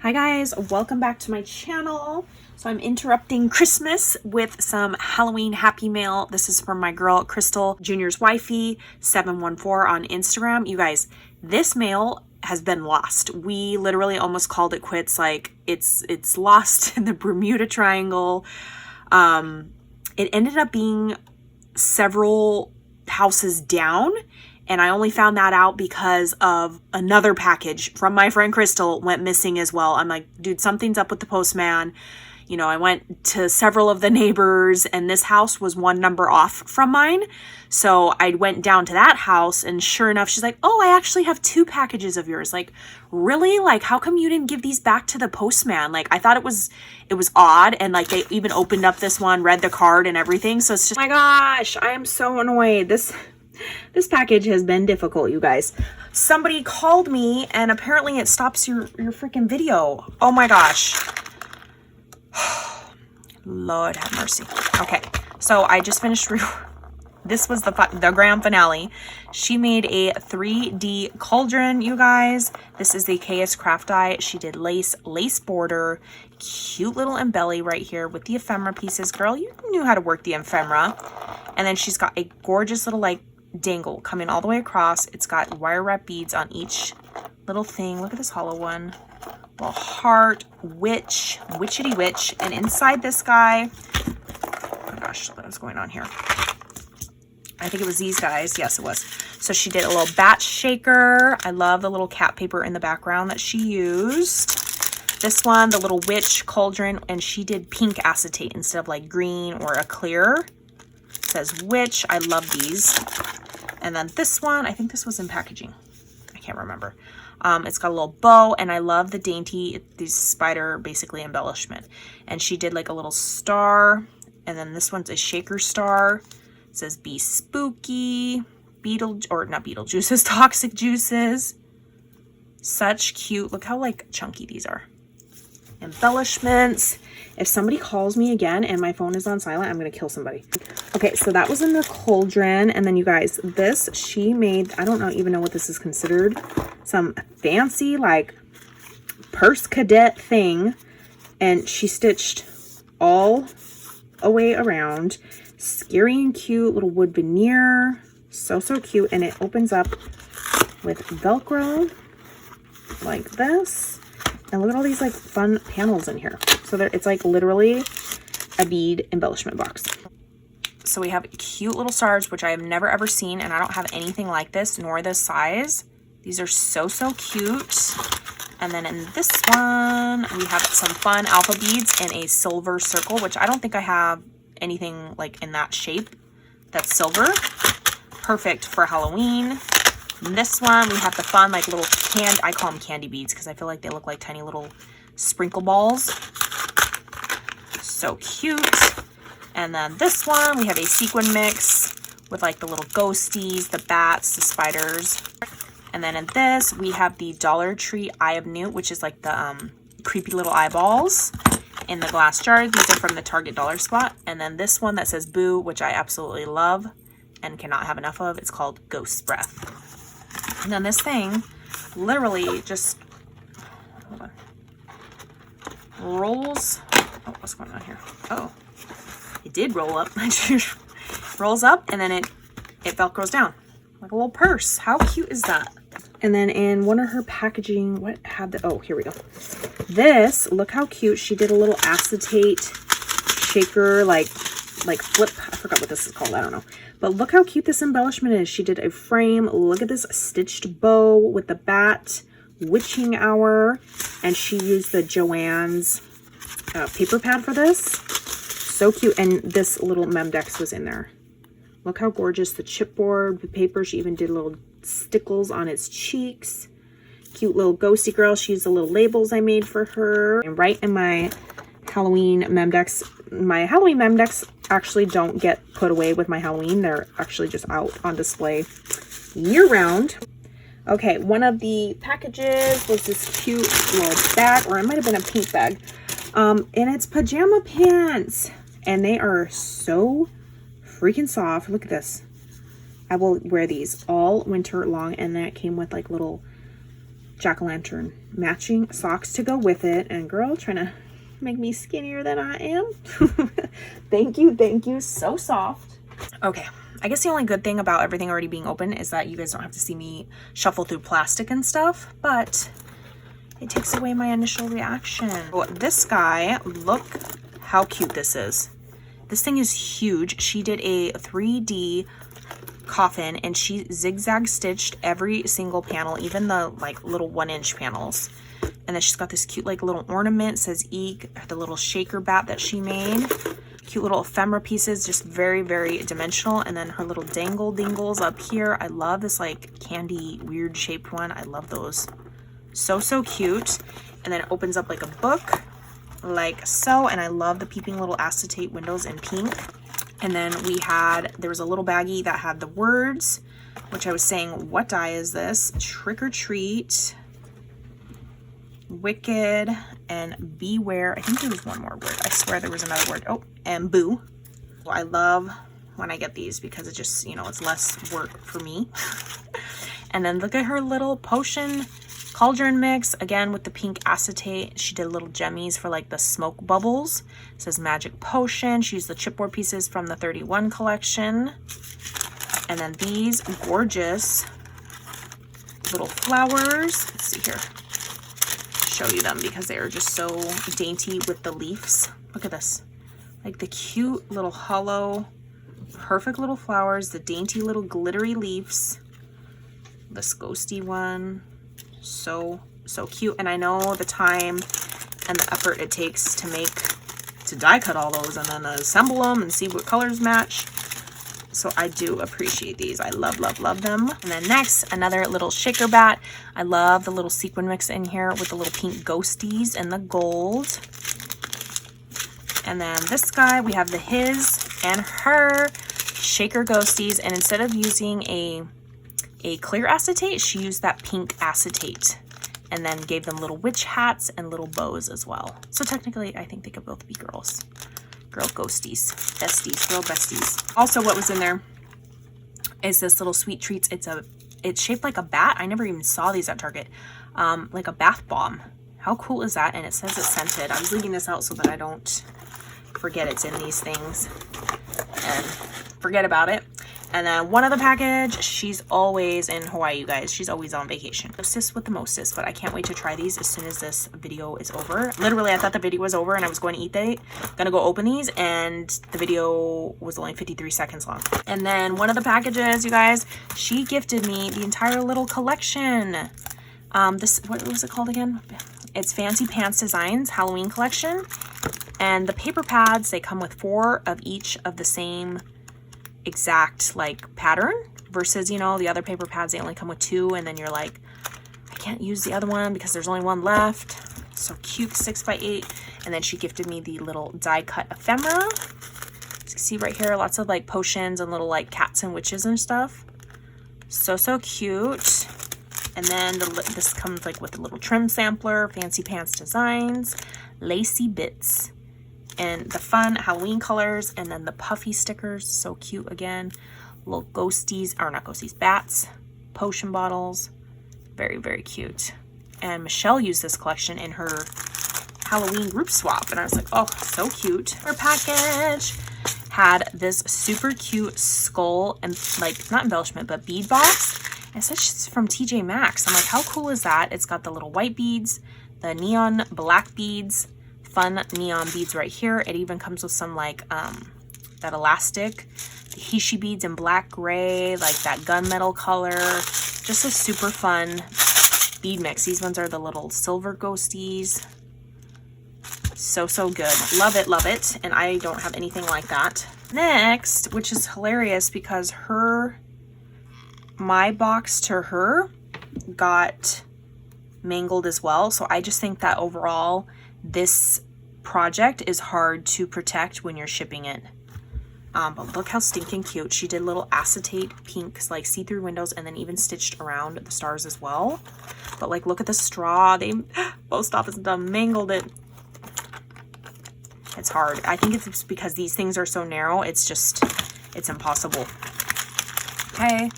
Hi guys, welcome back to my channel. So I'm interrupting Christmas with some Halloween Happy Mail. This is from my girl Crystal, Junior's wifey, 714 on Instagram. You guys, this mail has been lost. We literally almost called it quits. Like it's lost in the Bermuda Triangle. It ended up being several houses down. And I only found that out because of another package from my friend Crystal went missing as well. I'm like, dude, something's up with the postman. You know, I went to several of the neighbors and this house was one number off from mine. So I went down to that house and sure enough, she's like, oh, I actually have 2 packages of yours. Like, really? Like, how come you didn't give these back to the postman? Like, I thought it was odd. And like, they even opened up this one, read the card and everything. So it's just, oh my gosh, I am so annoyed. This package has been difficult, you guys. Somebody called me and apparently it stops your freaking video. Oh my gosh. Lord have mercy. Okay, so I just finished. This was the grand finale. She made a 3D cauldron, you guys. This is the KS Craft Die. She did lace border, cute little embelly right here with the ephemera pieces. Girl, you knew how to work the ephemera. And then she's got a gorgeous little like dangle coming all the way across. It's got wire wrap beads on each little thing. Look at this hollow one. Little heart, witchetty witch. And inside this guy, oh my gosh, what was going on here? I think it was these guys. Yes, it was. So she did a little batch shaker. I love the little cat paper in the background that she used. This one, the little witch cauldron, and she did pink acetate instead of like green or a clear. It says witch. I love these. And then this one, I think this was in packaging. I can't remember. It's got a little bow, and I love the dainty, these spider basically embellishment. And she did like a little star, and then this one's a shaker star. It says be spooky, not Beetlejuice's toxic juices. Such cute, look how like chunky these are. Embellishments. If somebody calls me again and my phone is on silent, I'm gonna kill somebody. Okay, so that was in the cauldron. And then you guys, this she made, I don't even know what this is considered. Some fancy like purse cadet thing. And she stitched all a way around. Scary and cute little wood veneer. So cute. And it opens up with Velcro like this. And look at all these like fun panels in here. So it's like literally a bead embellishment box. So we have cute little stars, which I have never ever seen. And I don't have anything like this, nor this size. These are so cute. And then in this one, we have some fun alpha beads in a silver circle, which I don't think I have anything like in that shape that's silver. Perfect for Halloween. In this one, we have the fun, like little I call them candy beads because I feel like they look like tiny little sprinkle balls. So cute. And then this one, we have a sequin mix with like the little ghosties, the bats, the spiders. And then in this, we have the Dollar Tree Eye of Newt, which is like the creepy little eyeballs in the glass jar. These are from the Target Dollar Spot. And then this one that says Boo, which I absolutely love and cannot have enough of. It's called Ghost Breath. And then this thing literally just, hold on, rolls. Oh, what's going on here? Oh, it did roll up. Rolls up and then it Velcros down like a little purse. How cute is that? And then in one of her packaging, what had the, oh, here we go. This, look how cute. She did a little acetate shaker, like flip. I forgot what this is called. I don't know. But look how cute this embellishment is. She did a frame. Look at this stitched bow with the bat, witching hour. And she used the Joann's paper pad for this. So cute. And this little Memdex was in there. Look how gorgeous the chipboard with paper. She even did little stickles on its cheeks. Cute little ghosty girl. She used the little labels I made for her. And right in my Halloween Memdex. My Halloween Memdex actually don't get put away with my Halloween. They're actually just out on display year round. Okay, one of the packages was this cute little bag, or it might have been a pink bag. And it's pajama pants. And they are so freaking soft. Look at this. I will wear these all winter long. And then it came with like little jack-o'-lantern. Matching socks to go with it. And girl, trying to make me skinnier than I am. Thank you. So soft. Okay. I guess the only good thing about everything already being open is that you guys don't have to see me shuffle through plastic and stuff, but it takes away my initial reaction. Oh, this guy, look how cute this is. This thing is huge. She did a 3D coffin and she zigzag stitched every single panel, even the like little 1-inch panels. And then she's got this cute like little ornament, says Eek, the little shaker bat that she made. Cute little ephemera pieces, just very, very dimensional. And then her little dangle dingles up here. I love this like candy weird shaped one. I love those. So cute. And then it opens up like a book, like so. And I love the peeping little acetate windows in pink. And then there was a little baggie that had the words, which I was saying, what die is this? Trick or treat, wicked, and beware. I think there was one more word. I swear there was another word. Oh, and boo. Well, I love when I get these because it just, you know, it's less work for me. And then look at her little potion cauldron mix, again with the pink acetate. She did little gemmies for like the smoke bubbles. It says magic potion. She used the chipboard pieces from the 31 collection. And then these gorgeous little flowers. Let's see here. Show you them because they are just so dainty with the leaves. Look at this. Like the cute little hollow, perfect little flowers, the dainty little glittery leaves. This ghosty one. So cute. And I know the time and the effort it takes to die cut all those and then assemble them and see what colors match. So I do appreciate these. I love them. And then next, another little shaker bat. I love the little sequin mix in here with the little pink ghosties and the gold. And then this guy, we have the his and her shaker ghosties. And instead of using a clear acetate, she used that pink acetate and then gave them little witch hats and little bows as well. So technically, I think they could both be girls. Girl ghosties, besties, girl besties. Also, what was in there is this little sweet treats. It's shaped like a bat. I never even saw these at Target. Like a bath bomb. How cool is that? And it says it's scented. I was leaving this out so that I don't forget it's in these things and forget about it. And then one other package, she's always in Hawaii, you guys. She's always on vacation. Mostest with the mostest, but I can't wait to try these as soon as this video is over. Literally, I thought the video was over and I was going to eat gonna go open these, and the video was only 53 seconds long. And then one of the packages, you guys, she gifted me the entire little collection. What was it called again? It's Fancy Pants Designs Halloween collection. And the paper pads, they come with 4 of each of the same exact like pattern versus, you know, the other paper pads, they only come with 2 and then you're like, I can't use the other one because there's only one left. So cute, 6x8. And then she gifted me the little die cut ephemera. You can see right here, lots of like potions and little like cats and witches and stuff. So cute. And then this comes like with a little trim sampler, Fancy Pants Designs, Lacy Bits, and the fun Halloween colors, and then the puffy stickers. So cute again. Little ghosties, or not ghosties, bats, potion bottles. Very, very cute. And Michelle used this collection in her Halloween group swap, and I was like, oh, so cute. Her package had this super cute skull and like, not embellishment, but bead box. And it says it's from TJ Maxx. I'm like, how cool is that? It's got the little white beads, the neon black beads, fun neon beads right here. It even comes with some like that elastic, the Hishi beads in black, gray, like that gunmetal color. Just a super fun bead mix. These ones are the little silver ghosties. So good. Love it. And I don't have anything like that. Next, which is hilarious because my box to her got mangled as well. So I just think that overall this project is hard to protect when you're shipping it. But look how stinking cute. She did little acetate pinks, like see-through windows, and then even stitched around the stars as well. But like, look at the straw. They post office done mangled it. It's hard. I think it's because these things are so narrow. It's impossible. Okay.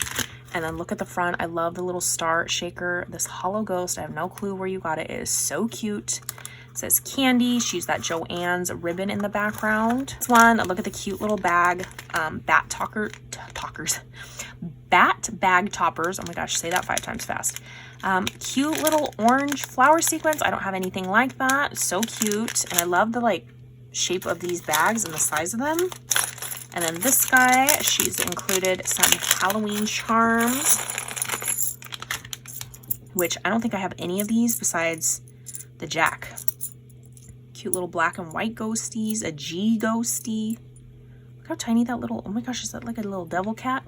And then look at the front. I love the little star shaker. This hollow ghost, I have no clue where you got it. It is so cute. It says candy. She used that Joann's ribbon in the background. This one, look at the cute little bag. Bat bag toppers. Oh my gosh, say that 5 times fast. Cute little orange flower sequence. I don't have anything like that. So cute. And I love the like shape of these bags and the size of them. And then this guy, she's included some Halloween charms, which I don't think I have any of these besides the Jack. Cute little black and white ghosties, a G ghosty. Look how tiny that little, oh my gosh, is that like a little devil cat?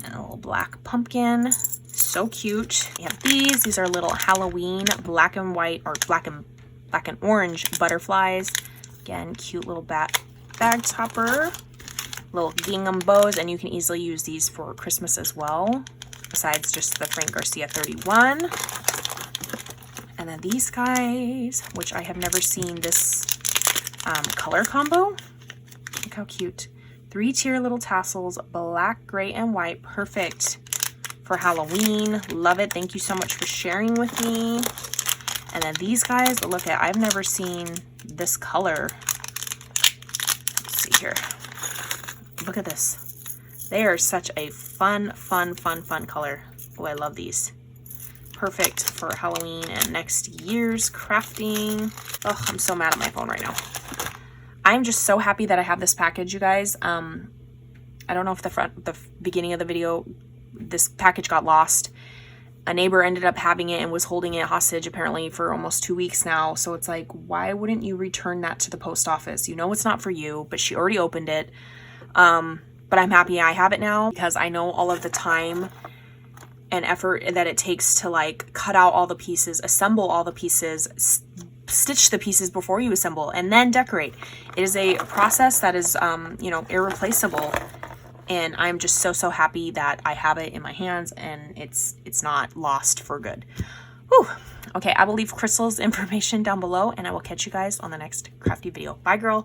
And a little black pumpkin. So cute. We have these are little Halloween black and white, or black and orange butterflies. Again, cute little bag topper, little gingham bows, and you can easily use these for Christmas as well, besides just the Frank Garcia 31. And then these guys, which I have never seen this color combo. Look how cute. 3-tier little tassels, black, gray, and white. Perfect for Halloween. Love it. Thank you so much for sharing with me. And then these guys, look at, I've never seen this color. Here, look at this. They are such a fun color. Oh, I love these. Perfect for Halloween and next year's crafting. Oh, I'm so mad at my phone right now. I'm just so happy that I have this package, you guys. I don't know if the beginning of the video, this package got lost. A neighbor ended up having it and was holding it hostage apparently for almost 2 weeks now. So it's like, why wouldn't you return that to the post office? You know it's not for you, but she already opened it. But I'm happy I have it now because I know all of the time and effort that it takes to like cut out all the pieces, assemble all the pieces, stitch the pieces before you assemble, and then decorate. It is a process that is, you know, irreplaceable. And I'm just so happy that I have it in my hands and it's not lost for good. Whew. Okay, I will leave Crystal's information down below and I will catch you guys on the next crafty video. Bye, girl.